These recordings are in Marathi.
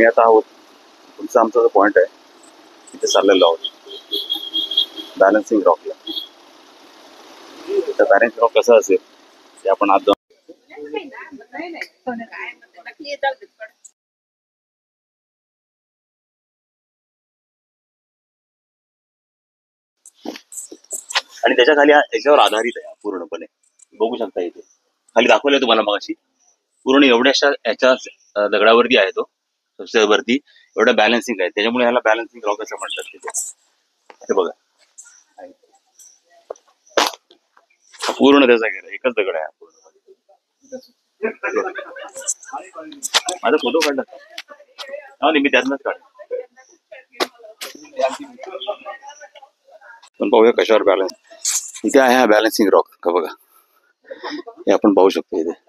आम्ही आता आहोत पुढचा आमचा जो पॉइंट आहे तिथे चाललेलो आहोत बॅलन्सिंग रॉकला. तर बॅलन्सिंग रॉक कसं असेल ते आपण आज जाऊन आणि त्याच्या खाली याच्यावर आधारित आहे पूर्णपणे. बघू शकता इथे खाली दाखवलंय तुम्हाला मगाशी. पूर्ण एवढ्याशा याच्या दगडावरती आहे तो वरती एवढं बॅलन्सिंग आहे, त्याच्यामुळे ह्याला बॅलन्सिंग रॉक असं म्हणतात तिथे. हे बघा पूर्ण त्याचा घेर एकच दगड आहे पूर्ण. माझा फोटो काढला हा मी त्यातनच काढ. पण पाहूया कशावर बॅलन्स. इथे आहे हा बॅलन्सिंग रॉक का बघा, हे आपण पाहू शकतो इथे.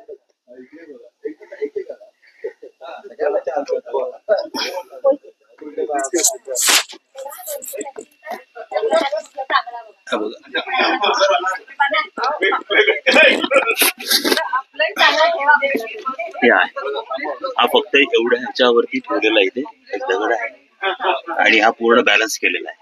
हा फक्त एवढ्या ह्याच्यावरती ठेवलेला इथे एक दगड आहे आणि हा पूर्ण बॅलन्स केलेला आहे.